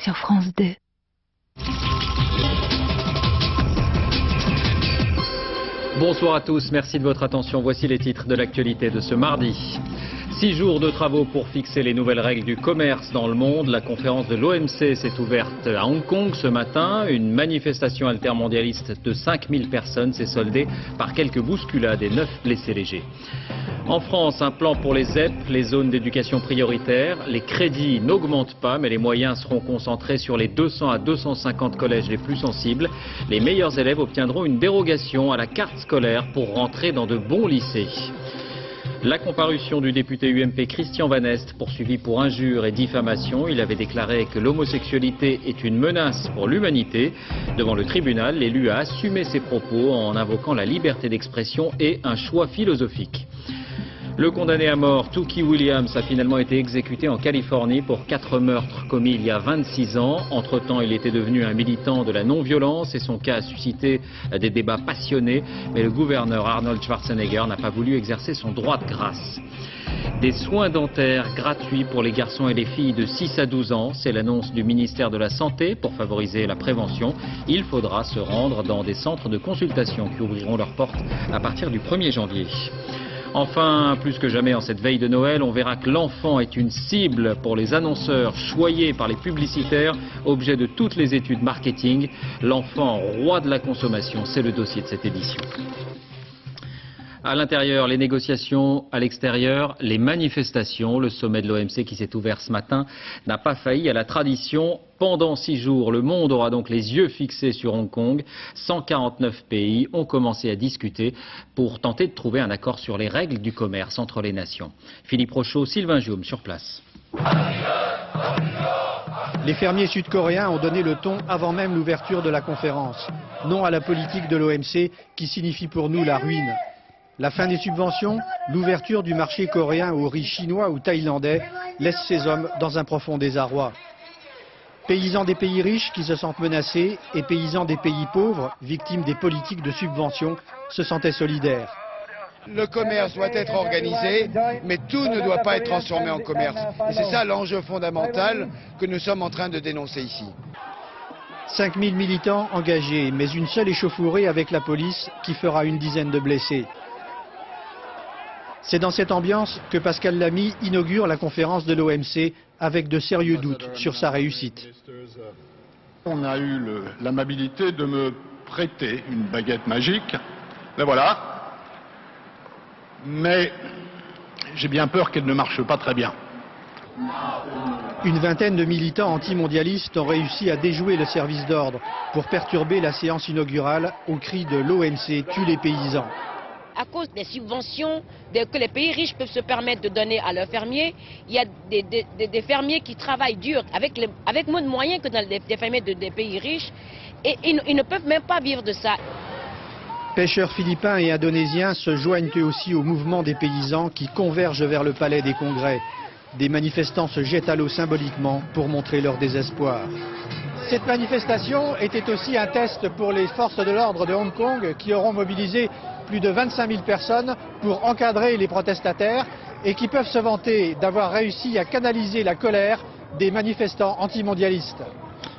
sur France 2. Bonsoir à tous, merci de votre attention. Voici les titres de l'actualité de ce mardi. 6 jours de travaux pour fixer les nouvelles règles du commerce dans le monde. La conférence de l'OMC s'est ouverte à Hong Kong ce matin. Une manifestation altermondialiste de 5000 personnes s'est soldée par quelques bousculades et 9 blessés légers. En France, un plan pour les ZEP, les zones d'éducation prioritaire. Les crédits n'augmentent pas, mais les moyens seront concentrés sur les 200 à 250 collèges les plus sensibles. Les meilleurs élèves obtiendront une dérogation à la carte scolaire pour rentrer dans de bons lycées. La comparution du député UMP Christian Van Est, poursuivi pour injure et diffamation. Il avait déclaré que l'homosexualité est une menace pour l'humanité. Devant le tribunal, l'élu a assumé ses propos en invoquant la liberté d'expression et un choix philosophique. Le condamné à mort, Tookie Williams, a finalement été exécuté en Californie pour 4 meurtres commis il y a 26 ans. Entre-temps, il était devenu un militant de la non-violence et son cas a suscité des débats passionnés. Mais le gouverneur Arnold Schwarzenegger n'a pas voulu exercer son droit de grâce. Des soins dentaires gratuits pour les garçons et les filles de 6 à 12 ans. C'est l'annonce du ministère de la Santé pour favoriser la prévention. Il faudra se rendre dans des centres de consultation qui ouvriront leurs portes à partir du 1er janvier. Enfin, plus que jamais en cette veille de Noël, on verra que l'enfant est une cible pour les annonceurs choyés par les publicitaires, objet de toutes les études marketing. L'enfant roi de la consommation, c'est le dossier de cette édition. À l'intérieur, les négociations, à l'extérieur, les manifestations. Le sommet de l'OMC qui s'est ouvert ce matin n'a pas failli à la tradition. Pendant 6 jours, le monde aura donc les yeux fixés sur Hong Kong. 149 pays ont commencé à discuter pour tenter de trouver un accord sur les règles du commerce entre les nations. Philippe Rochaud, Sylvain Jaume sur place. Les fermiers sud-coréens ont donné le ton avant même l'ouverture de la conférence. Non à la politique de l'OMC qui signifie pour nous la ruine. La fin des subventions, l'ouverture du marché coréen aux riz chinois ou thaïlandais laisse ces hommes dans un profond désarroi. Paysans des pays riches qui se sentent menacés et paysans des pays pauvres, victimes des politiques de subvention, se sentaient solidaires. Le commerce doit être organisé, mais tout ne doit pas être transformé en commerce. Et c'est ça l'enjeu fondamental que nous sommes en train de dénoncer ici. 5000 militants engagés, mais une seule échauffourée avec la police qui fera une dizaine de blessés. C'est dans cette ambiance que Pascal Lamy inaugure la conférence de l'OMC avec de sérieux doutes sur sa réussite. On a eu l'amabilité de me prêter une baguette magique, la voilà, mais j'ai bien peur qu'elle ne marche pas très bien. Une vingtaine de militants antimondialistes ont réussi à déjouer le service d'ordre pour perturber la séance inaugurale au cri de l'OMC tue les paysans. À cause des subventions que les pays riches peuvent se permettre de donner à leurs fermiers, il y a des fermiers qui travaillent dur, avec moins de moyens que dans des fermiers des pays riches, et ils ne peuvent même pas vivre de ça. Pêcheurs philippins et indonésiens se joignent eux aussi au mouvement des paysans qui convergent vers le palais des congrès. Des manifestants se jettent à l'eau symboliquement pour montrer leur désespoir. Cette manifestation était aussi un test pour les forces de l'ordre de Hong Kong qui auront mobilisé plus de 25 000 personnes pour encadrer les protestataires et qui peuvent se vanter d'avoir réussi à canaliser la colère des manifestants antimondialistes.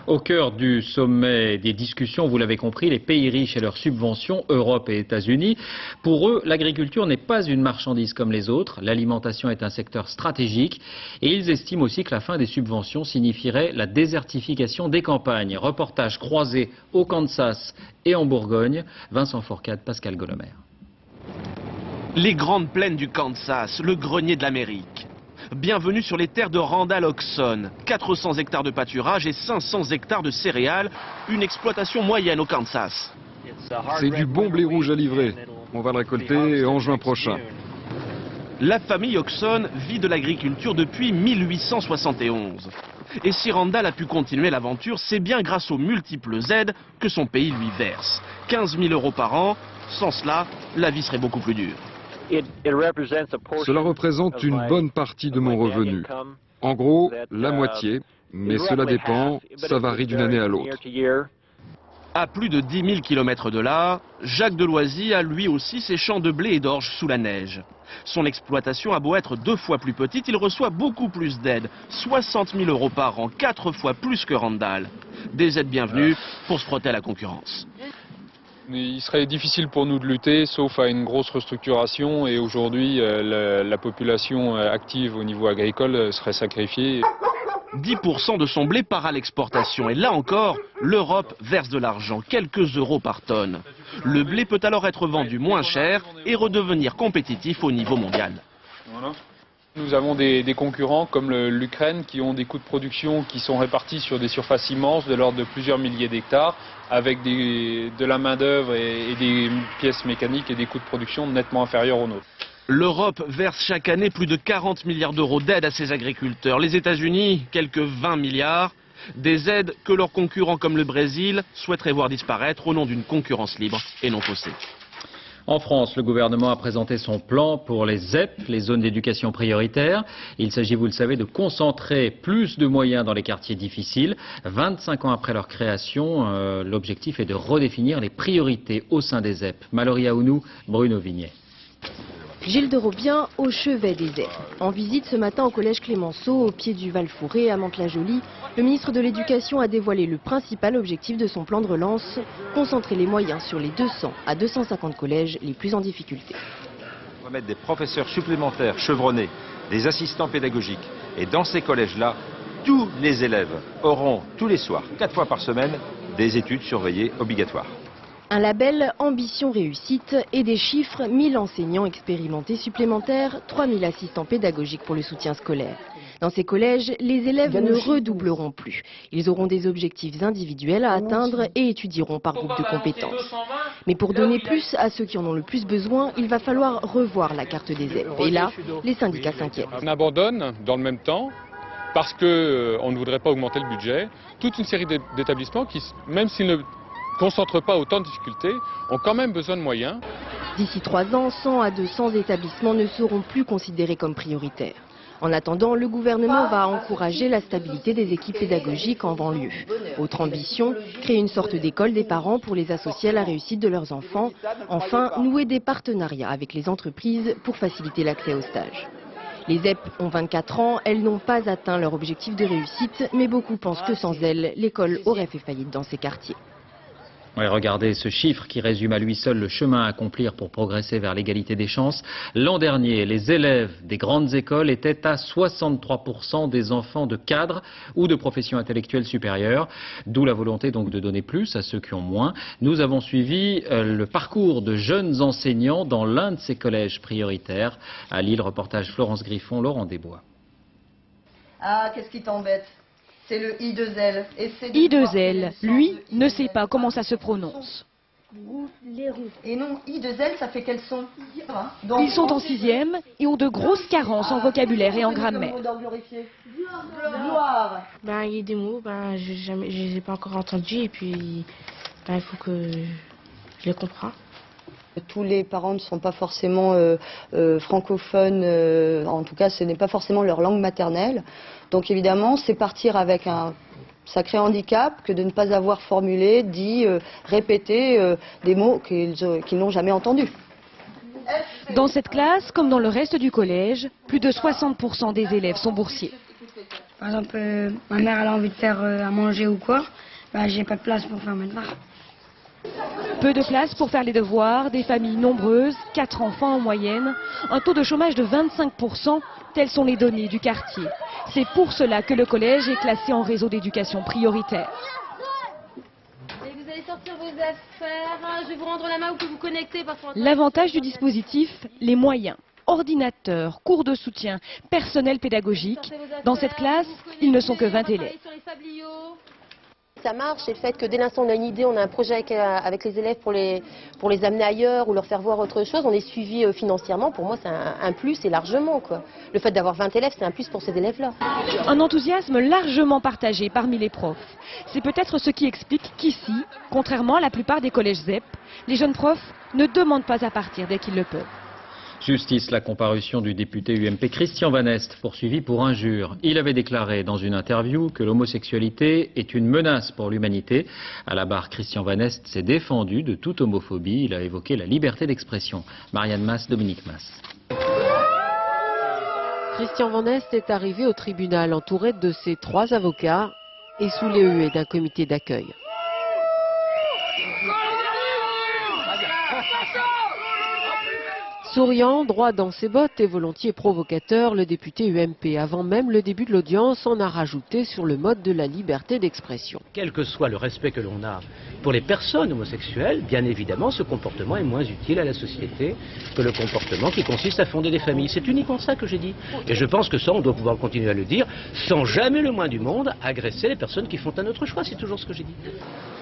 Au cœur du sommet des discussions, vous l'avez compris, les pays riches et leurs subventions, Europe et États-Unis. Pour eux, l'agriculture n'est pas une marchandise comme les autres. L'alimentation est un secteur stratégique. Et ils estiment aussi que la fin des subventions signifierait la désertification des campagnes. Reportage croisé au Kansas et en Bourgogne. Vincent Fourcade, Pascal Golomer. Les grandes plaines du Kansas, le grenier de l'Amérique. Bienvenue sur les terres de Randall Oxon. 400 hectares de pâturage et 500 hectares de céréales. Une exploitation moyenne au Kansas. C'est du bon blé rouge à livrer. On va le récolter en juin prochain. La famille Oxon vit de l'agriculture depuis 1871. Et si Randall a pu continuer l'aventure, c'est bien grâce aux multiples aides que son pays lui verse. 15 000 € par an. Sans cela, la vie serait beaucoup plus dure. Cela représente une bonne partie de mon revenu. En gros, la moitié, mais cela dépend, ça varie d'une année à l'autre. À plus de 10 000 km de là, Jacques Deloisy a lui aussi ses champs de blé et d'orge sous la neige. Son exploitation a beau être 2 fois plus petite, il reçoit beaucoup plus d'aides. 60 000 € par an, 4 fois plus que Randall. Des aides bienvenues pour se frotter à la concurrence. Il serait difficile pour nous de lutter, sauf à une grosse restructuration. Et aujourd'hui, la population active au niveau agricole serait sacrifiée. 10% de son blé part à l'exportation. Et là encore, l'Europe verse de l'argent, quelques euros par tonne. Le blé peut alors être vendu moins cher et redevenir compétitif au niveau mondial. Voilà. Nous avons des concurrents comme l'Ukraine qui ont des coûts de production qui sont répartis sur des surfaces immenses de l'ordre de plusieurs milliers d'hectares avec de la main-d'œuvre et des pièces mécaniques et des coûts de production nettement inférieurs aux nôtres. L'Europe verse chaque année plus de 40 milliards d'euros d'aide à ses agriculteurs. Les États-Unis, quelques 20 milliards. Des aides que leurs concurrents comme le Brésil souhaiteraient voir disparaître au nom d'une concurrence libre et non faussée. En France, le gouvernement a présenté son plan pour les ZEP, les zones d'éducation prioritaire. Il s'agit, vous le savez, de concentrer plus de moyens dans les quartiers difficiles. 25 ans après leur création, l'objectif est de redéfinir les priorités au sein des ZEP. Mallory Aounou, Bruno Vignet. Gilles de Robien au chevet des ZEP. En visite ce matin au collège Clémenceau, au pied du Val-Fouré, à Mantes-la-Jolie, le ministre de l'Éducation a dévoilé le principal objectif de son plan de relance, concentrer les moyens sur les 200 à 250 collèges les plus en difficulté. On va mettre des professeurs supplémentaires chevronnés, des assistants pédagogiques. Et dans ces collèges-là, tous les élèves auront tous les soirs, 4 fois par semaine, des études surveillées obligatoires. Un label Ambition Réussite et des chiffres, 1000 enseignants expérimentés supplémentaires, 3000 assistants pédagogiques pour le soutien scolaire. Dans ces collèges, les élèves ne redoubleront plus. Ils auront des objectifs individuels à atteindre et étudieront par groupe de compétences. Mais pour donner plus à ceux qui en ont le plus besoin, il va falloir revoir la carte des ZEP. Et là, les syndicats s'inquiètent. On abandonne dans le même temps, parce qu'on ne voudrait pas augmenter le budget, toute une série d'établissements qui, même s'ils ne concentrent pas autant de difficultés, ont quand même besoin de moyens. D'ici 3 ans, 100 à 200 établissements ne seront plus considérés comme prioritaires. En attendant, le gouvernement va encourager la stabilité des équipes pédagogiques en banlieue. Autre ambition, créer une sorte d'école des parents pour les associer à la réussite de leurs enfants. Enfin, nouer des partenariats avec les entreprises pour faciliter l'accès aux stages. Les ZEP ont 24 ans, elles n'ont pas atteint leur objectif de réussite, mais beaucoup pensent que sans elles, l'école aurait fait faillite dans ces quartiers. Ouais, regardez ce chiffre qui résume à lui seul le chemin à accomplir pour progresser vers l'égalité des chances. L'an dernier, les élèves des grandes écoles étaient à 63% des enfants de cadres ou de professions intellectuelles supérieures. D'où la volonté donc de donner plus à ceux qui ont moins. Nous avons suivi le parcours de jeunes enseignants dans l'un de ces collèges prioritaires. À Lille, reportage Florence Griffon, Laurent Desbois. Ah, qu'est-ce qui t'embête ? C'est le I2L. I2L, lui, ne sait pas comment ça se prononce. Et non, I2L, ça fait quel son ? Ils sont en 6e et ont de grosses carences en vocabulaire et en grammaire. Il y a des mots, je ne les ai pas encore entendus et puis il faut que je les comprends. Tous les parents ne sont pas forcément francophones, en tout cas ce n'est pas forcément leur langue maternelle. Donc évidemment c'est partir avec un sacré handicap que de ne pas avoir formulé, dit, répété des mots qu'ils n'ont jamais entendus. Dans cette classe, comme dans le reste du collège, plus de 60% des élèves sont boursiers. Par exemple, ma mère elle a envie de faire à manger ou quoi, j'ai pas de place pour faire mes devoirs. Peu de place pour faire les devoirs, des familles nombreuses, 4 enfants en moyenne, un taux de chômage de 25%, telles sont les données du quartier. C'est pour cela que le collège est classé en réseau d'éducation prioritaire. Et vous allez sortir vos affaires, je vais vous rendre la main ou que vous connectez. L'avantage du dispositif, les moyens. Ordinateurs, cours de soutien, personnel pédagogique. Dans cette classe, ils ne sont que 20 élèves. Ça marche, c'est le fait que dès l'instant où on a une idée, on a un projet avec les élèves pour les amener ailleurs ou leur faire voir autre chose, on est suivi financièrement. Pour moi, c'est un plus et largement, quoi. Le fait d'avoir 20 élèves, c'est un plus pour ces élèves-là. Un enthousiasme largement partagé parmi les profs. C'est peut-être ce qui explique qu'ici, contrairement à la plupart des collèges ZEP, les jeunes profs ne demandent pas à partir dès qu'ils le peuvent. Justice, la comparution du député UMP Christian Van Est, poursuivi pour injure. Il avait déclaré dans une interview que l'homosexualité est une menace pour l'humanité. À la barre, Christian Van Est s'est défendu de toute homophobie. Il a évoqué la liberté d'expression. Marianne Mas, Dominique Mas. Christian Van Est est arrivé au tribunal entouré de ses 3 avocats et sous les huées d'un comité d'accueil. Souriant, droit dans ses bottes et volontiers provocateur, le député UMP, avant même le début de l'audience, en a rajouté sur le mode de la liberté d'expression. Quel que soit le respect que l'on a pour les personnes homosexuelles, bien évidemment, ce comportement est moins utile à la société que le comportement qui consiste à fonder des familles. C'est uniquement ça que j'ai dit. Et je pense que ça, on doit pouvoir continuer à le dire, sans jamais le moins du monde agresser les personnes qui font un autre choix. C'est toujours ce que j'ai dit.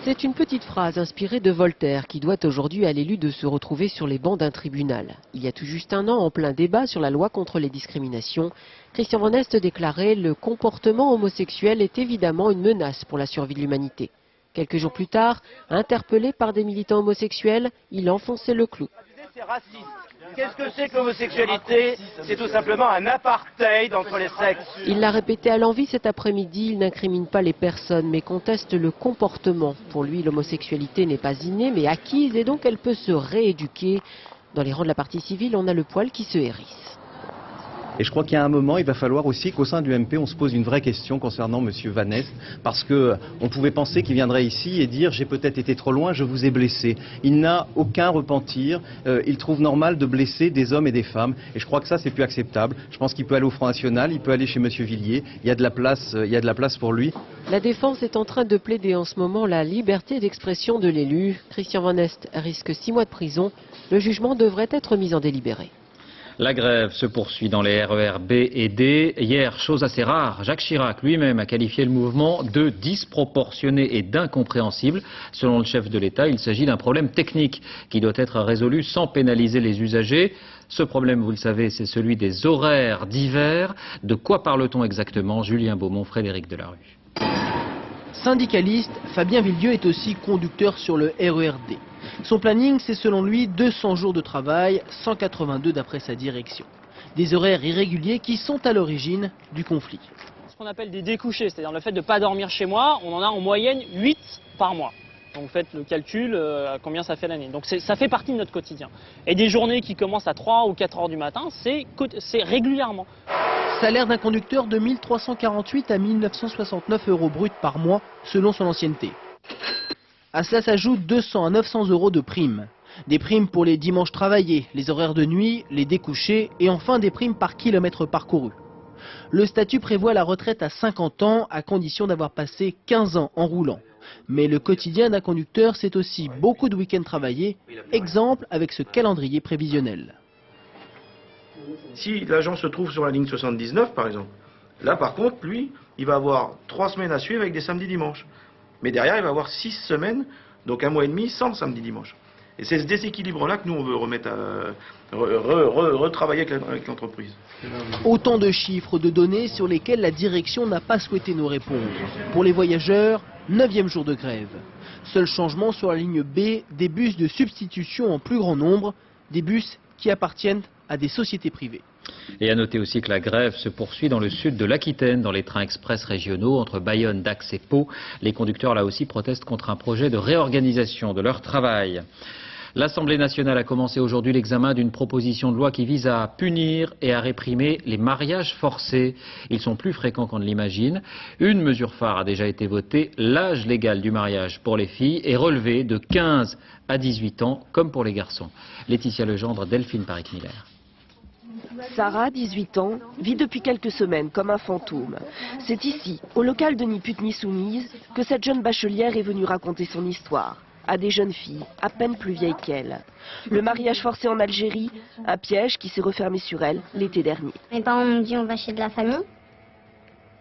C'est une petite phrase inspirée de Voltaire qui doit aujourd'hui à l'élu de se retrouver sur les bancs d'un tribunal. Il y a tout juste un an, en plein débat sur la loi contre les discriminations, Christian Van Est déclarait « Le comportement homosexuel est évidemment une menace pour la survie de l'humanité ». Quelques jours plus tard, interpellé par des militants homosexuels, il enfonçait le clou. C'est raciste. Qu'est-ce que c'est que l'homosexualité? C'est tout simplement un apartheid entre les sexes. Il l'a répété à l'envi cet après-midi, il n'incrimine pas les personnes mais conteste le comportement. Pour lui, l'homosexualité n'est pas innée mais acquise et donc elle peut se rééduquer. Dans les rangs de la partie civile, on a le poil qui se hérisse. Et je crois qu'il y a un moment, il va falloir aussi qu'au sein du MP, on se pose une vraie question concernant M. Van Est, parce qu'on pouvait penser qu'il viendrait ici et dire « j'ai peut-être été trop loin, je vous ai blessé ». Il n'a aucun repentir, il trouve normal de blesser des hommes et des femmes, et je crois que ça, c'est plus acceptable. Je pense qu'il peut aller au Front National, il peut aller chez M. Villiers, il y a de la place pour lui. La défense est en train de plaider en ce moment la liberté d'expression de l'élu. Christian Van Est risque 6 mois de prison. Le jugement devrait être mis en délibéré. La grève se poursuit dans les RER B et D. Hier, chose assez rare, Jacques Chirac lui-même a qualifié le mouvement de disproportionné et d'incompréhensible. Selon le chef de l'État, il s'agit d'un problème technique qui doit être résolu sans pénaliser les usagers. Ce problème, vous le savez, c'est celui des horaires d'hiver. De quoi parle-t-on exactement? Julien Beaumont, Frédéric Delarue. Syndicaliste, Fabien Villieu est aussi conducteur sur le RER-D. Son planning, c'est selon lui 200 jours de travail, 182 d'après sa direction. Des horaires irréguliers qui sont à l'origine du conflit. Ce qu'on appelle des découchés, c'est-à-dire le fait de ne pas dormir chez moi, on en a en moyenne 8 par mois. Donc vous faites le calcul, combien ça fait l'année. Donc ça fait partie de notre quotidien. Et des journées qui commencent à 3 ou 4 heures du matin, c'est régulièrement. Salaire d'un conducteur de 1348 à 1969 € brut par mois, selon son ancienneté. À cela s'ajoutent 200 à 900 € de primes. Des primes pour les dimanches travaillés, les horaires de nuit, les découchés et enfin des primes par kilomètre parcouru. Le statut prévoit la retraite à 50 ans à condition d'avoir passé 15 ans en roulant. Mais le quotidien d'un conducteur, c'est aussi beaucoup de week-ends travaillés, exemple avec ce calendrier prévisionnel. Si l'agent se trouve sur la ligne 79 par exemple, là par contre lui il va avoir 3 semaines à suivre avec des samedis dimanches. Mais derrière il va avoir 6 semaines, donc 1 mois et demi sans samedi dimanche. Et c'est ce déséquilibre là que nous on veut remettre à retravailler avec l'entreprise. Autant de chiffres, de données sur lesquels la direction n'a pas souhaité nous répondre. Pour les voyageurs, 9e jour de grève. Seul changement sur la ligne B, des bus de substitution en plus grand nombre, des bus qui appartiennent à des sociétés privées. Et à noter aussi que la grève se poursuit dans le sud de l'Aquitaine, dans les trains express régionaux entre Bayonne, Dax et Pau. Les conducteurs là aussi protestent contre un projet de réorganisation de leur travail. L'Assemblée nationale a commencé aujourd'hui l'examen d'une proposition de loi qui vise à punir et à réprimer les mariages forcés. Ils sont plus fréquents qu'on ne l'imagine. Une mesure phare a déjà été votée. L'âge légal du mariage pour les filles est relevé de 15 à 18 ans, comme pour les garçons. Laetitia Legendre, Delphine Paric-Miller. Sarah, 18 ans, vit depuis quelques semaines comme un fantôme. C'est ici, au local de Ni Pute Ni Soumise, que cette jeune bachelière est venue raconter son histoire à des jeunes filles, à peine plus vieilles qu'elle. Le mariage forcé en Algérie, un piège qui s'est refermé sur elle l'été dernier. Mes parents m'ont dit on va chez de la famille.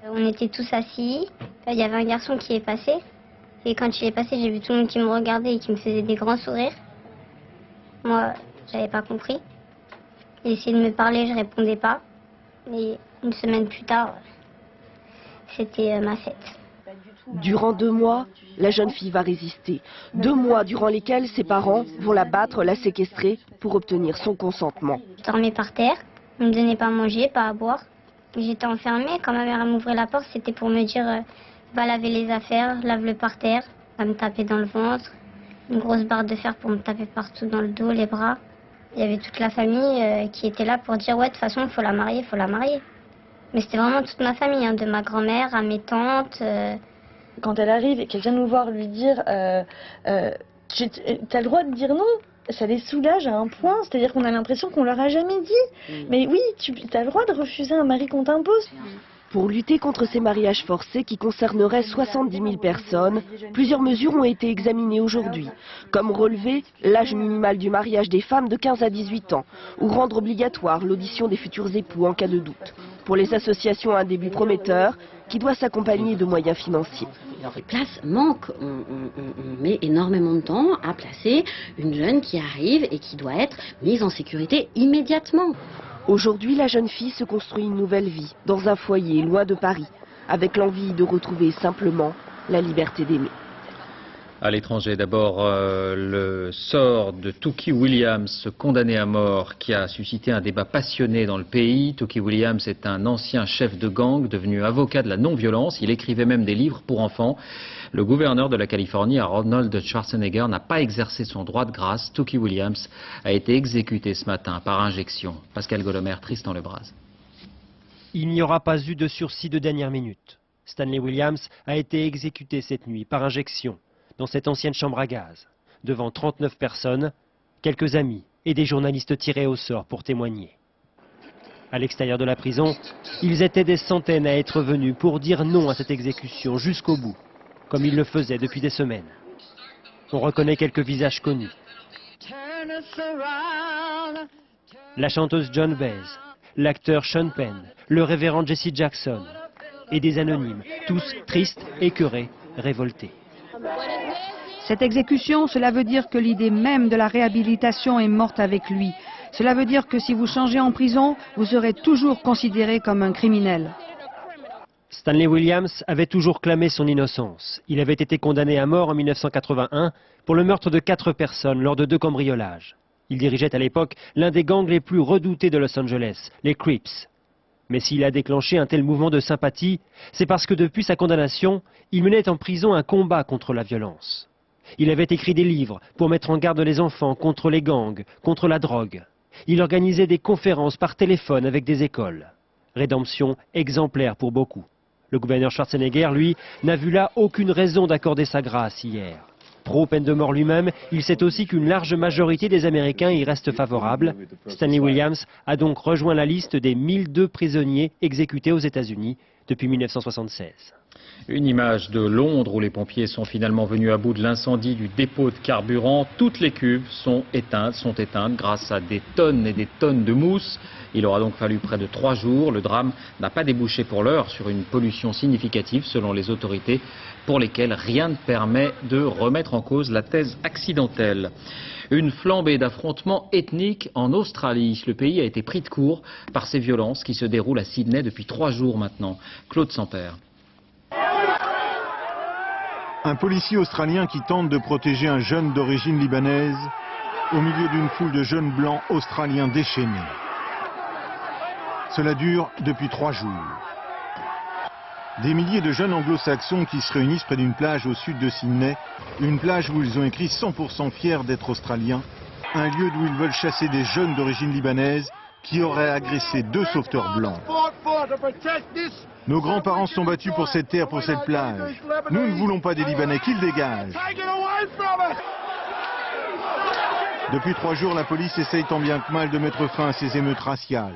On était tous assis, il y avait un garçon qui est passé. Et quand il est passé, j'ai vu tout le monde qui me regardait et qui me faisait des grands sourires. Moi, j'avais pas compris. Il essayait de me parler, je répondais pas. Et une semaine plus tard, c'était ma fête. Durant 2 mois, la jeune fille va résister. 2 mois durant lesquels ses parents vont la battre, la séquestrer pour obtenir son consentement. Je dormais par terre, on ne me donnait pas à manger, pas à boire. J'étais enfermée. Quand ma mère m'ouvrait la porte, c'était pour me dire va laver les affaires, lave-le par terre, va me taper dans le ventre. Une grosse barre de fer pour me taper partout dans le dos, les bras. Il y avait toute la famille qui était là pour dire ouais, de toute façon, il faut la marier, il faut la marier. Mais c'était vraiment toute ma famille, hein, de ma grand-mère à mes tantes. Quand elle arrive et qu'elle vient nous voir lui dire t'as le droit de dire non, ça les soulage à un point, c'est-à-dire qu'on a l'impression qu'on leur a jamais dit. Mais oui, tu as le droit de refuser un mari qu'on t'impose. Pour lutter contre ces mariages forcés qui concerneraient 70 000 personnes, plusieurs mesures ont été examinées aujourd'hui, comme relever l'âge minimal du mariage des femmes de 15 à 18 ans, ou rendre obligatoire l'audition des futurs époux en cas de doute. Pour les associations, un début prometteur qui doit s'accompagner de moyens financiers. Les places manquent, on met énormément de temps à placer une jeune qui arrive et qui doit être mise en sécurité immédiatement. Aujourd'hui, la jeune fille se construit une nouvelle vie, dans un foyer loin de Paris, avec l'envie de retrouver simplement la liberté d'aimer. À l'étranger, d'abord, le sort de Tookie Williams, condamné à mort, qui a suscité un débat passionné dans le pays. Tookie Williams est un ancien chef de gang, devenu avocat de la non-violence. Il écrivait même des livres pour enfants. Le gouverneur de la Californie, Arnold Schwarzenegger, n'a pas exercé son droit de grâce. Tookie Williams a été exécuté ce matin par injection. Pascal Golomer, Tristan Lebras. Il n'y aura pas eu de sursis de dernière minute. Stanley Williams a été exécuté cette nuit par injection dans cette ancienne chambre à gaz, devant 39 personnes, quelques amis et des journalistes tirés au sort pour témoigner. À l'extérieur de la prison, ils étaient des centaines à être venus pour dire non à cette exécution jusqu'au bout, comme ils le faisaient depuis des semaines. On reconnaît quelques visages connus. La chanteuse Joan Baez, l'acteur Sean Penn, le révérend Jesse Jackson, et des anonymes, tous tristes, écœurés, révoltés. Cette exécution, cela veut dire que l'idée même de la réhabilitation est morte avec lui. Cela veut dire que si vous changez en prison, vous serez toujours considéré comme un criminel. Stanley Williams avait toujours clamé son innocence. Il avait été condamné à mort en 1981 pour le meurtre de 4 personnes lors de 2 cambriolages. Il dirigeait à l'époque l'un des gangs les plus redoutés de Los Angeles, les Crips. Mais s'il a déclenché un tel mouvement de sympathie, c'est parce que depuis sa condamnation, il menait en prison un combat contre la violence. Il avait écrit des livres pour mettre en garde les enfants contre les gangs, contre la drogue. Il organisait des conférences par téléphone avec des écoles. Rédemption exemplaire pour beaucoup. Le gouverneur Schwarzenegger, lui, n'a vu là aucune raison d'accorder sa grâce hier. Pro-peine de mort lui-même, il sait aussi qu'une large majorité des Américains y restent favorables. Stanley Williams a donc rejoint la liste des 1002 prisonniers exécutés aux États-Unis depuis 1976. Une image de Londres où les pompiers sont finalement venus à bout de l'incendie du dépôt de carburant. Toutes les cuves sont éteintes grâce à des tonnes et des tonnes de mousse. Il aura donc fallu près de 3 jours. Le drame n'a pas débouché pour l'heure sur une pollution significative selon les autorités pour lesquelles rien ne permet de remettre en cause la thèse accidentelle. Une flambée d'affrontements ethniques en Australie. Le pays a été pris de court par ces violences qui se déroulent à Sydney depuis 3 jours maintenant. Claude Sampère. Un policier australien qui tente de protéger un jeune d'origine libanaise au milieu d'une foule de jeunes blancs australiens déchaînés. Cela dure depuis 3 jours. Des milliers de jeunes anglo-saxons qui se réunissent près d'une plage au sud de Sydney, une plage où ils ont écrit 100% fiers d'être australiens, un lieu d'où ils veulent chasser des jeunes d'origine libanaise qui auraient agressé 2 sauveteurs blancs. Nos grands-parents se sont battus pour cette terre, pour cette plage. Nous ne voulons pas des Libanais, qu'ils dégagent. Depuis 3 jours, la police essaye tant bien que mal de mettre fin à ces émeutes raciales.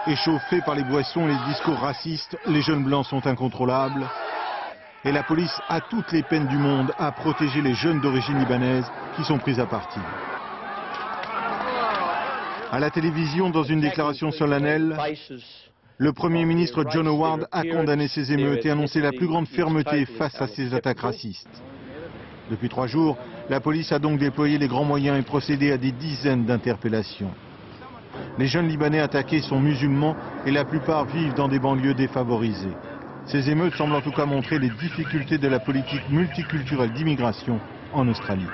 Échauffés par les boissons et les discours racistes, les jeunes blancs sont incontrôlables. Et la police a toutes les peines du monde à protéger les jeunes d'origine libanaise qui sont pris à partie. À la télévision, dans une déclaration solennelle, le Premier ministre John Howard a condamné ces émeutes et annoncé la plus grande fermeté face à ces attaques racistes. Depuis 3 jours, la police a donc déployé les grands moyens et procédé à des dizaines d'interpellations. Les jeunes Libanais attaqués sont musulmans et la plupart vivent dans des banlieues défavorisées. Ces émeutes semblent en tout cas montrer les difficultés de la politique multiculturelle d'immigration en Australie.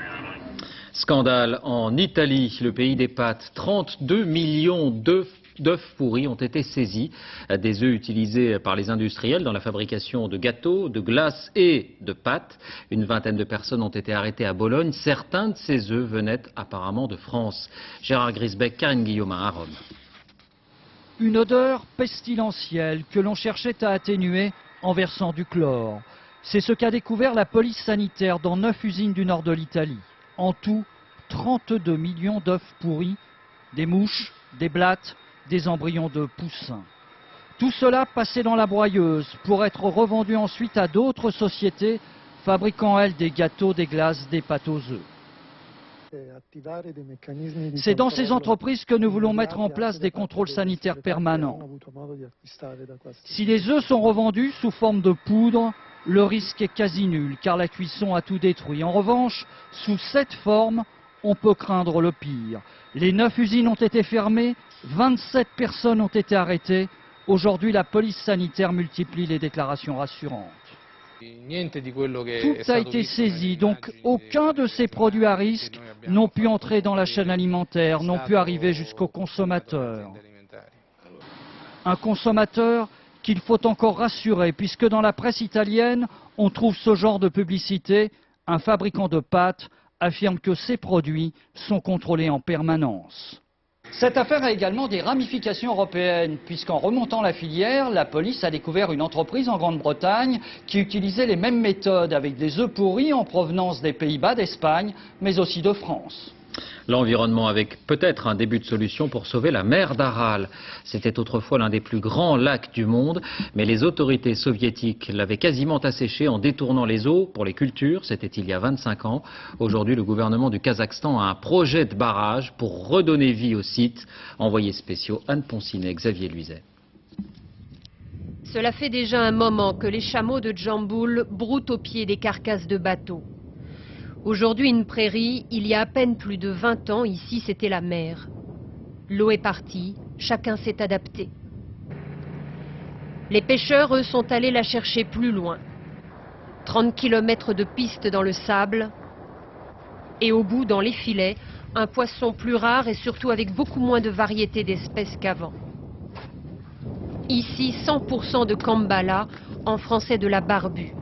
Scandale en Italie, le pays des pâtes. 32 millions d'œufs pourris ont été saisis. Des œufs utilisés par les industriels dans la fabrication de gâteaux, de glaces et de pâtes. Une vingtaine de personnes ont été arrêtées à Bologne. Certains de ces œufs venaient apparemment de France. Gérard Grisbeck, Karine Guillaumin à Rome. Une odeur pestilentielle que l'on cherchait à atténuer en versant du chlore. C'est ce qu'a découvert la police sanitaire dans 9 usines du nord de l'Italie. En tout, 32 millions d'œufs pourris, des mouches, des blattes, des embryons de poussins. Tout cela passé dans la broyeuse pour être revendu ensuite à d'autres sociétés fabriquant, elles, des gâteaux, des glaces, des pâtes aux œufs. C'est dans ces entreprises que nous voulons mettre en place des contrôles sanitaires permanents. Si les œufs sont revendus sous forme de poudre, le risque est quasi nul car la cuisson a tout détruit. En revanche, sous cette forme, on peut craindre le pire. Les 9 usines ont été fermées, 27 personnes ont été arrêtées. Aujourd'hui, la police sanitaire multiplie les déclarations rassurantes. Tout a été saisi, donc aucun de ces produits à risque n'ont pu entrer dans la chaîne alimentaire, n'ont pu arriver jusqu'au consommateur. Un consommateur qu'il faut encore rassurer, puisque dans la presse italienne, on trouve ce genre de publicité. Un fabricant de pâtes affirme que ces produits sont contrôlés en permanence. Cette affaire a également des ramifications européennes, puisqu'en remontant la filière, la police a découvert une entreprise en Grande-Bretagne qui utilisait les mêmes méthodes avec des œufs pourris en provenance des Pays-Bas, d'Espagne, mais aussi de France. L'environnement avec peut-être un début de solution pour sauver la mer d'Aral. C'était autrefois l'un des plus grands lacs du monde, mais les autorités soviétiques l'avaient quasiment asséché en détournant les eaux pour les cultures. C'était il y a 25 ans. Aujourd'hui, le gouvernement du Kazakhstan a un projet de barrage pour redonner vie au site. Envoyés spéciaux Anne Poncinet, Xavier Luizet. Cela fait déjà un moment que les chameaux de Djamboul broutent au pied des carcasses de bateaux. Aujourd'hui, une prairie, il y a à peine plus de 20 ans, ici c'était la mer. L'eau est partie, chacun s'est adapté. Les pêcheurs, eux, sont allés la chercher plus loin. 30 km de piste dans le sable, et au bout, dans les filets, un poisson plus rare et surtout avec beaucoup moins de variété d'espèces qu'avant. Ici, 100% de Kambala, en français de la barbue.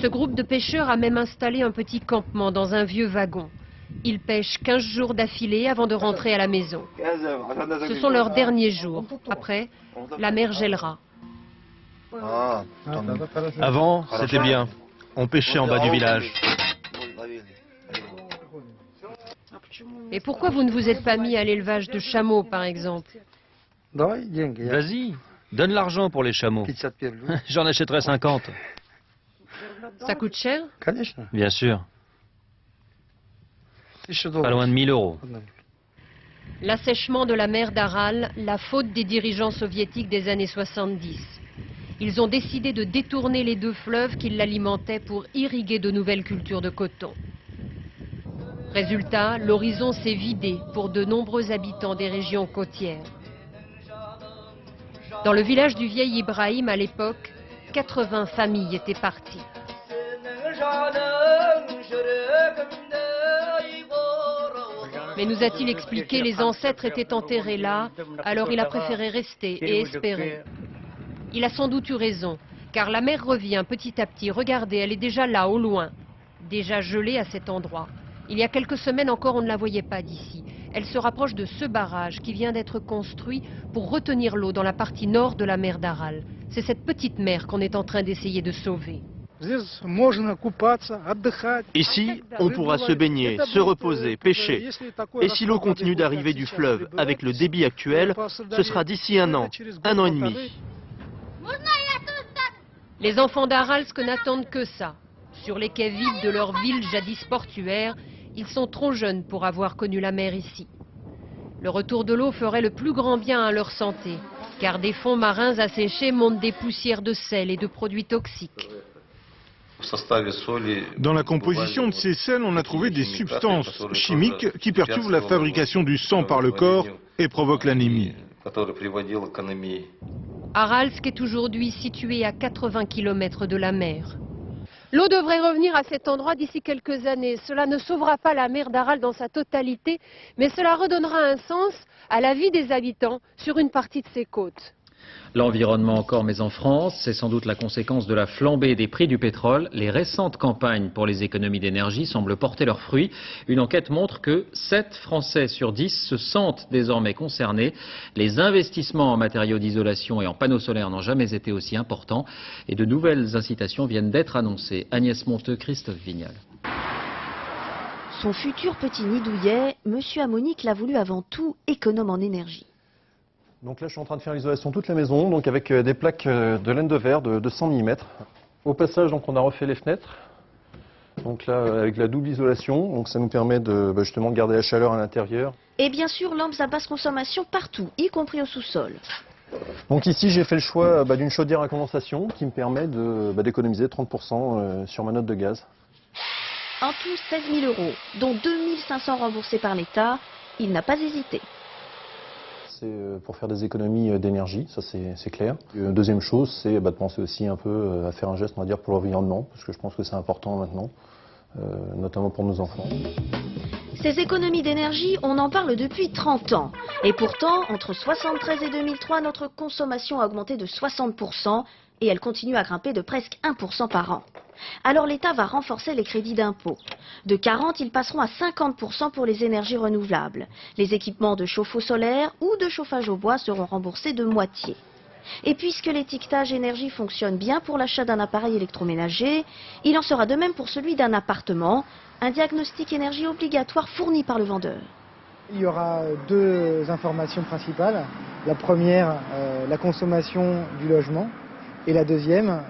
Ce groupe de pêcheurs a même installé un petit campement dans un vieux wagon. Ils pêchent 15 jours d'affilée avant de rentrer à la maison. Ce sont leurs derniers jours. Après, la mer gèlera. Avant, c'était bien. On pêchait en bas du village. Et pourquoi vous ne vous êtes pas mis à l'élevage de chameaux, par exemple? Vas-y, donne l'argent pour les chameaux. J'en achèterai 50. Ça coûte cher? Bien sûr. Pas loin de 1000 €. L'assèchement de la mer d'Aral, la faute des dirigeants soviétiques des années 70. Ils ont décidé de détourner les 2 fleuves qui l'alimentaient pour irriguer de nouvelles cultures de coton. Résultat, l'horizon s'est vidé pour de nombreux habitants des régions côtières. Dans le village du vieil Ibrahim, à l'époque, 80 familles étaient parties. Mais nous a-t-il expliqué, les ancêtres étaient enterrés là, alors il a préféré rester et espérer. Il a sans doute eu raison, car la mer revient petit à petit. Regardez, elle est déjà là, au loin, déjà gelée à cet endroit. Il y a quelques semaines encore, on ne la voyait pas d'ici. Elle se rapproche de ce barrage qui vient d'être construit pour retenir l'eau dans la partie nord de la mer d'Aral. C'est cette petite mer qu'on est en train d'essayer de sauver. Ici, on pourra se baigner, se reposer, pêcher. Et si l'eau continue d'arriver du fleuve avec le débit actuel, ce sera d'ici un an et demi. Les enfants d'Aralsk n'attendent que ça. Sur les quais vides de leur ville jadis portuaire, ils sont trop jeunes pour avoir connu la mer ici. Le retour de l'eau ferait le plus grand bien à leur santé, car des fonds marins asséchés montent des poussières de sel et de produits toxiques. Dans la composition de ces sels, on a trouvé des substances chimiques qui perturbent la fabrication du sang par le corps et provoquent l'anémie. Aralsk est aujourd'hui situé à 80 km de la mer. L'eau devrait revenir à cet endroit d'ici quelques années. Cela ne sauvera pas la mer d'Aral dans sa totalité, mais cela redonnera un sens à la vie des habitants sur une partie de ses côtes. L'environnement encore, mais en France, c'est sans doute la conséquence de la flambée des prix du pétrole. Les récentes campagnes pour les économies d'énergie semblent porter leurs fruits. Une enquête montre que 7 Français sur 10 se sentent désormais concernés. Les investissements en matériaux d'isolation et en panneaux solaires n'ont jamais été aussi importants. Et de nouvelles incitations viennent d'être annoncées. Agnès Monteux, Christophe Vignal. Son futur petit nid douillet, Monsieur Amonique l'a voulu avant tout économe en énergie. Donc là, je suis en train de faire l'isolation de toute la maison, donc avec des plaques de laine de verre de 100 mm. Au passage, donc, on a refait les fenêtres. Donc là, avec la double isolation, donc ça nous permet de justement garder la chaleur à l'intérieur. Et bien sûr, lampes à basse consommation partout, y compris au sous-sol. Donc ici, j'ai fait le choix d'une chaudière à condensation qui me permet d'économiser 30% sur ma note de gaz. En tout, 16 000 €, dont 2 500 remboursés par l'État. Il n'a pas hésité. C'est pour faire des économies d'énergie, ça c'est clair. Deuxième chose, c'est de penser aussi un peu à faire un geste, on va dire, pour l'environnement, parce que je pense que c'est important maintenant, notamment pour nos enfants. Ces économies d'énergie, on en parle depuis 30 ans. Et pourtant, entre 1973 et 2003, notre consommation a augmenté de 60% et elle continue à grimper de presque 1% par an. Alors l'État va renforcer les crédits d'impôt. De 40, ils passeront à 50% pour les énergies renouvelables. Les équipements de chauffe-eau solaire ou de chauffage au bois seront remboursés de moitié. Et puisque l'étiquetage énergie fonctionne bien pour l'achat d'un appareil électroménager, il en sera de même pour celui d'un appartement, un diagnostic énergie obligatoire fourni par le vendeur. Il y aura 2 informations principales. La première, la consommation du logement. Et la deuxième,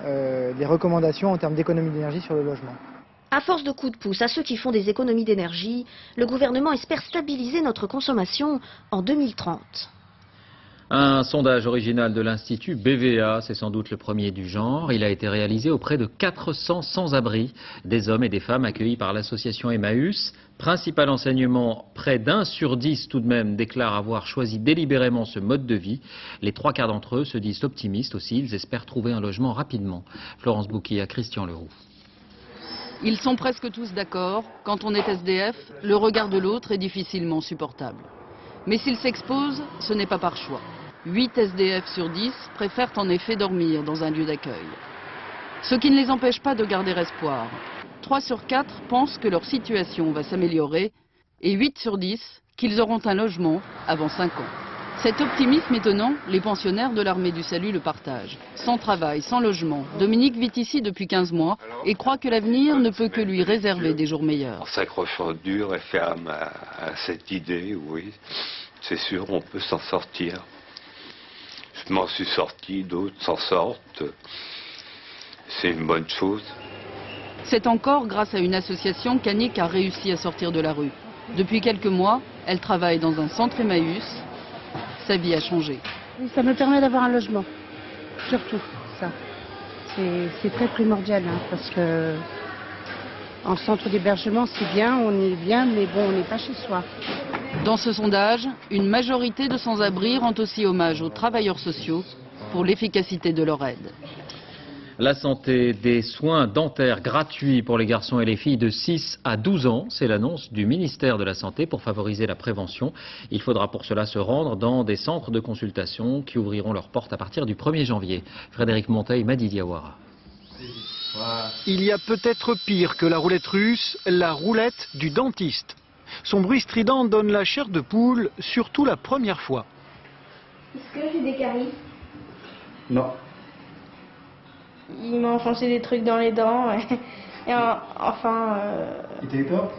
les recommandations en termes d'économie d'énergie sur le logement. À force de coups de pouce à ceux qui font des économies d'énergie, le gouvernement espère stabiliser notre consommation en 2030. Un sondage original de l'Institut BVA, c'est sans doute le premier du genre. Il a été réalisé auprès de 400 sans-abri, des hommes et des femmes accueillis par l'association Emmaüs. Principal enseignement, près d'1 sur 10 tout de même déclarent avoir choisi délibérément ce mode de vie. Les 3/4 d'entre eux se disent optimistes aussi, ils espèrent trouver un logement rapidement. Florence Bouquier à Christian Leroux. Ils sont presque tous d'accord, quand on est SDF, le regard de l'autre est difficilement supportable. Mais s'ils s'exposent, ce n'est pas par choix. 8 SDF sur 10 préfèrent en effet dormir dans un lieu d'accueil. Ce qui ne les empêche pas de garder espoir. 3 sur 4 pensent que leur situation va s'améliorer et 8 sur 10 qu'ils auront un logement avant 5 ans. Cet optimisme étonnant, les pensionnaires de l'Armée du Salut le partagent. Sans travail, sans logement, Dominique vit ici depuis 15 mois et croit que l'avenir ne peut que lui réserver des jours meilleurs. En s'accrochant dur et ferme à cette idée, oui, c'est sûr, on peut s'en sortir. Je m'en suis sorti, d'autres s'en sortent. C'est une bonne chose. C'est encore grâce à une association qu'Annick a réussi à sortir de la rue. Depuis quelques mois, elle travaille dans un centre Emmaüs. Sa vie a changé. Ça me permet d'avoir un logement, surtout ça. C'est très primordial, parce que en centre d'hébergement, c'est bien, on est bien, mais bon, on n'est pas chez soi. Dans ce sondage, une majorité de sans-abri rend aussi hommage aux travailleurs sociaux pour l'efficacité de leur aide. La santé, des soins dentaires gratuits pour les garçons et les filles de 6 à 12 ans, c'est l'annonce du ministère de la Santé pour favoriser la prévention. Il faudra pour cela se rendre dans des centres de consultation qui ouvriront leurs portes à partir du 1er janvier. Frédéric Monteil, Madi Diawara. Il y a peut-être pire que la roulette russe, la roulette du dentiste. Son bruit strident donne la chair de poule, surtout la première fois. Est-ce que j'ai des caries? Non. Il m'a enfoncé des trucs dans les dents. Il t'a eu peur?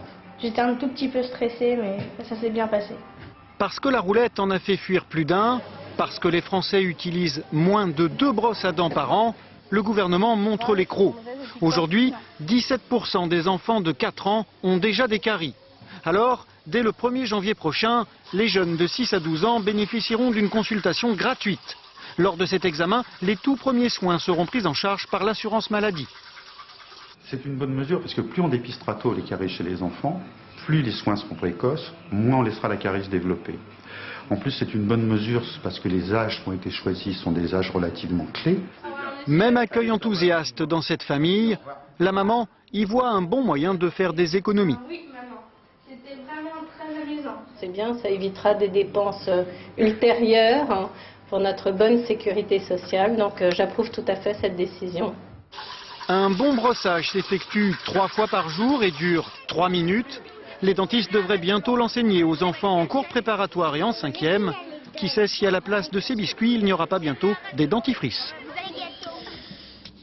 J'étais un tout petit peu stressée, mais ça s'est bien passé. Parce que la roulette en a fait fuir plus d'un, parce que les Français utilisent moins de 2 brosses à dents par an, le gouvernement montre les crocs. Aujourd'hui, 17% des enfants de 4 ans ont déjà des caries. Alors, dès le 1er janvier prochain, les jeunes de 6 à 12 ans bénéficieront d'une consultation gratuite. Lors de cet examen, les tout premiers soins seront pris en charge par l'assurance maladie. C'est une bonne mesure parce que plus on dépistera tôt les caries chez les enfants, plus les soins seront précoces, moins on laissera la carie se développer. En plus, c'est une bonne mesure parce que les âges qui ont été choisis sont des âges relativement clés. Même accueil enthousiaste dans cette famille, la maman y voit un bon moyen de faire des économies. Oui, maman, c'était vraiment très amusant. C'est bien, ça évitera des dépenses ultérieures hein, pour notre bonne sécurité sociale. Donc j'approuve tout à fait cette décision. Un bon brossage s'effectue 3 fois par jour et dure 3 minutes. Les dentistes devraient bientôt l'enseigner aux enfants en cours préparatoire et en 5e. Qui sait si à la place de ces biscuits, il n'y aura pas bientôt des dentifrices.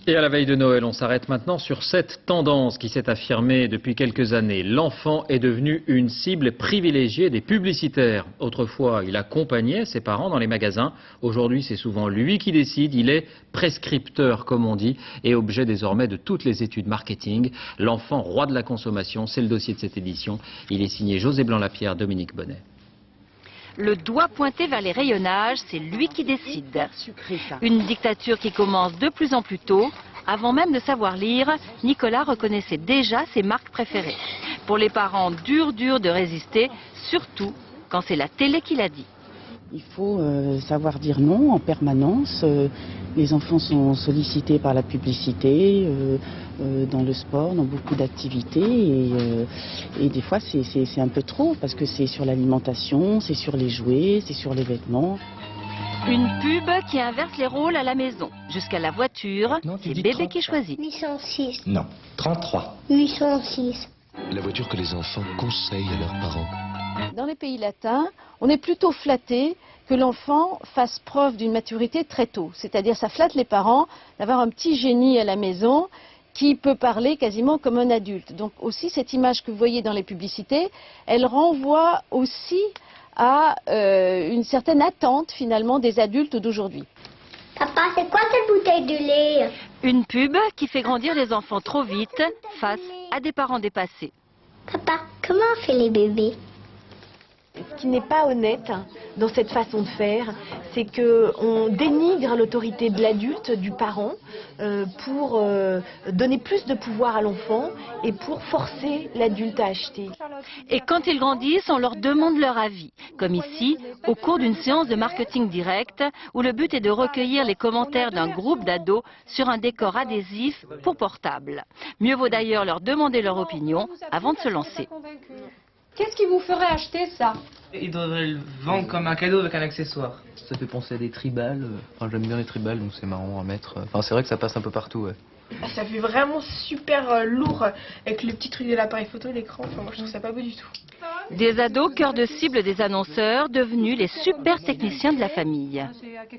Et à la veille de Noël, on s'arrête maintenant sur cette tendance qui s'est affirmée depuis quelques années. L'enfant est devenu une cible privilégiée des publicitaires. Autrefois, il accompagnait ses parents dans les magasins. Aujourd'hui, c'est souvent lui qui décide. Il est prescripteur, comme on dit, et objet désormais de toutes les études marketing. L'enfant roi de la consommation, c'est le dossier de cette édition. Il est signé José Blanc-Lapierre, Dominique Bonnet. Le doigt pointé vers les rayonnages, c'est lui qui décide. Une dictature qui commence de plus en plus tôt. Avant même de savoir lire, Nicolas reconnaissait déjà ses marques préférées. Pour les parents, dur de résister, surtout quand c'est la télé qui l'a dit. Il faut savoir dire non en permanence. Les enfants sont sollicités par la publicité, dans le sport, dans beaucoup d'activités. Et des fois, c'est un peu trop parce que c'est sur l'alimentation, c'est sur les jouets, c'est sur les vêtements. Une pub qui inverse les rôles à la maison. Jusqu'à la voiture, c'est bébé qui choisit. 806. Non, 33. 806. La voiture que les enfants conseillent à leurs parents. Dans les pays latins, on est plutôt flatté que l'enfant fasse preuve d'une maturité très tôt. C'est-à-dire, ça flatte les parents d'avoir un petit génie à la maison qui peut parler quasiment comme un adulte. Donc aussi, cette image que vous voyez dans les publicités, elle renvoie aussi à une certaine attente finalement des adultes d'aujourd'hui. Papa, c'est quoi cette bouteille de lait? Une pub qui fait grandir les enfants trop vite face à des parents dépassés. Papa, comment on fait les bébés? Ce qui n'est pas honnête dans cette façon de faire, c'est qu'on dénigre l'autorité de l'adulte, du parent, pour donner plus de pouvoir à l'enfant et pour forcer l'adulte à acheter. Et quand ils grandissent, on leur demande leur avis, comme ici, au cours d'une séance de marketing direct, où le but est de recueillir les commentaires d'un groupe d'ados sur un décor adhésif pour portable. Mieux vaut d'ailleurs leur demander leur opinion avant de se lancer. Qu'est-ce qui vous ferait acheter ça? Ils devraient le vendre comme un cadeau avec un accessoire. Ça fait penser à des tribales. Enfin, j'aime bien les tribales, donc c'est marrant à mettre. Enfin, c'est vrai que ça passe un peu partout, ouais. Ça fait vraiment super lourd avec le petit truc de l'appareil photo et l'écran. Enfin, moi, je trouve ça pas beau du tout. Des ados, cœur de cible des annonceurs, devenus les super techniciens de la famille.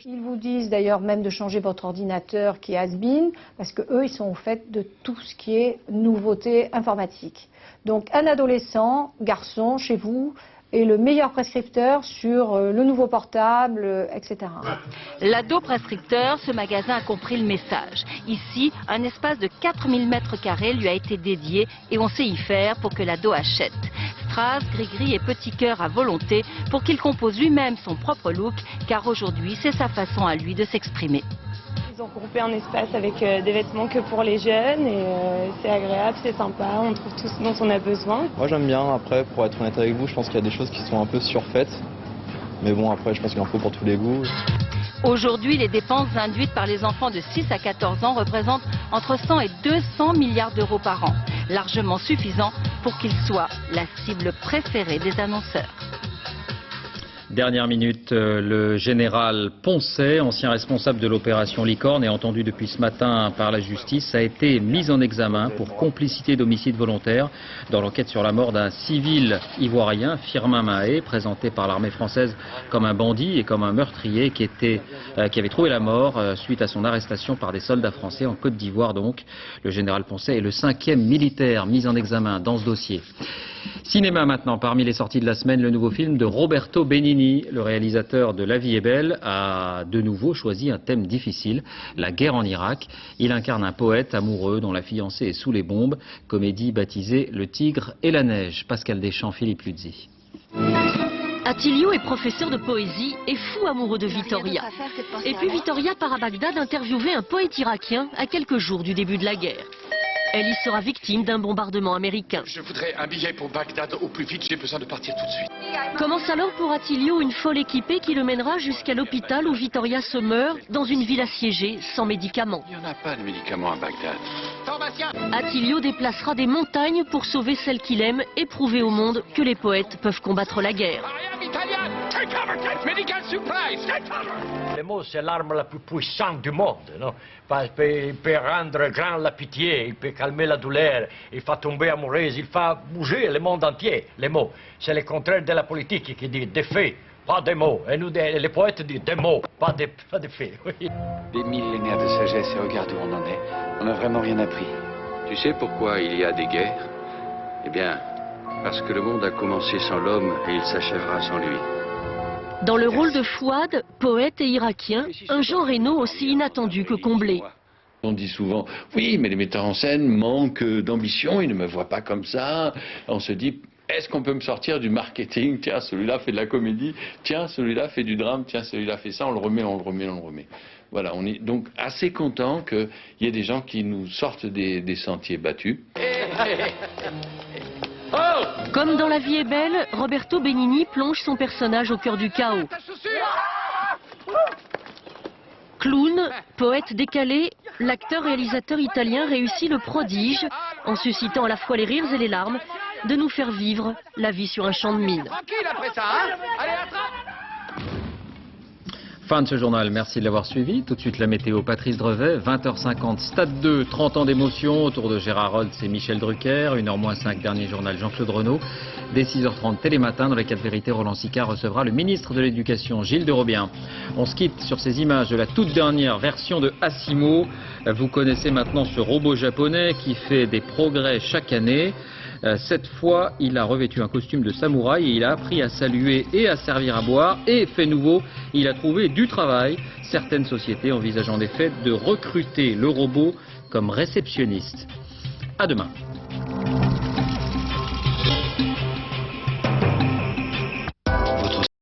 Ils vous disent d'ailleurs même de changer votre ordinateur qui est has-been, parce qu'eux, ils sont au fait de tout ce qui est nouveauté informatique. Donc un adolescent, garçon, chez vous, est le meilleur prescripteur sur le nouveau portable, etc. L'ado prescripteur, ce magasin a compris le message. Ici, un espace de 4000 m² lui a été dédié et on sait y faire pour que l'ado achète. Strass, gris-gris et petit cœur à volonté pour qu'il compose lui-même son propre look, car aujourd'hui, c'est sa façon à lui de s'exprimer. Ils ont groupé un espace avec des vêtements que pour les jeunes et c'est agréable, c'est sympa, on trouve tout ce dont on a besoin. Moi j'aime bien, après pour être honnête avec vous, je pense qu'il y a des choses qui sont un peu surfaites. Mais bon, après je pense qu'il en faut pour tous les goûts. Aujourd'hui, les dépenses induites par les enfants de 6 à 14 ans représentent entre 100 et 200 milliards d'euros par an. Largement suffisant pour qu'ils soient la cible préférée des annonceurs. Dernière minute, le général Poncet, ancien responsable de l'opération Licorne et entendu depuis ce matin par la justice, a été mis en examen pour complicité d'homicide volontaire dans l'enquête sur la mort d'un civil ivoirien, Firmin Mahé, présenté par l'armée française comme un bandit et comme un meurtrier qui avait trouvé la mort suite à son arrestation par des soldats français en Côte d'Ivoire. Donc, le général Poncet est le 5e militaire mis en examen dans ce dossier. Cinéma maintenant, parmi les sorties de la semaine, le nouveau film de Roberto Benigni, le réalisateur de La vie est belle, a de nouveau choisi un thème difficile, la guerre en Irak. Il incarne un poète amoureux dont la fiancée est sous les bombes, comédie baptisée Le Tigre et la Neige. Pascal Deschamps, Philippe Luzzi. Attilio est professeur de poésie et fou amoureux de Vittoria. Et puis Vittoria part à Bagdad interviewer un poète irakien à quelques jours du début de la guerre. Elle y sera victime d'un bombardement américain. Je voudrais un billet pour Bagdad au plus vite, j'ai besoin de partir tout de suite. Commence alors pour Attilio une folle équipée qui le mènera jusqu'à l'hôpital où Vittoria se meurt, dans une ville assiégée, sans médicaments. Il n'y en a pas de médicaments à Bagdad. Attilio déplacera des montagnes pour sauver celle qu'il aime et prouver au monde que les poètes peuvent combattre la guerre. Les mots, c'est l'arme la plus puissante du monde, non? Il peut rendre grande la pitié, il peut calmer la douleur, il fait tomber amoureuse, il fait bouger le monde entier. Les mots, c'est le contraire de la politique qui dit des faits, pas des mots. Et nous, les poètes disent des mots, pas des faits. Oui. Des millénaires de sagesse et regarde où on en est. On n'a vraiment rien appris. Tu sais pourquoi il y a des guerres? Eh bien, parce que le monde a commencé sans l'homme et il s'achèvera sans lui. Dans le rôle de Fouad, poète et irakien, un Jean Reno aussi inattendu que comblé. On dit souvent, oui, mais les metteurs en scène manquent d'ambition, ils ne me voient pas comme ça. On se dit, est-ce qu'on peut me sortir du marketing? Tiens, celui-là fait de la comédie, tiens, celui-là fait du drame, tiens, celui-là fait ça, on le remet. Voilà, on est donc assez content qu'il y ait des gens qui nous sortent des sentiers battus. Comme dans La vie est belle, Roberto Benigni plonge son personnage au cœur du chaos. Clown, poète décalé, l'acteur-réalisateur italien réussit le prodige, en suscitant à la fois les rires et les larmes, de nous faire vivre la vie sur un champ de mine. Fin de ce journal, merci de l'avoir suivi. Tout de suite la météo, Patrice Drevet, 20h50, Stade 2, 30 ans d'émotion autour de Gérard Holtz et Michel Drucker, 1h-5, dernier journal Jean-Claude Renaud. Dès 6h30, Télématin, dans les 4 vérités, Roland Sicard recevra le ministre de l'Éducation, Gilles de Robien. On se quitte sur ces images de la toute dernière version de Asimo. Vous connaissez maintenant ce robot japonais qui fait des progrès chaque année. Cette fois, il a revêtu un costume de samouraï et il a appris à saluer et à servir à boire. Et fait nouveau, il a trouvé du travail. Certaines sociétés envisagent en effet de recruter le robot comme réceptionniste. À demain.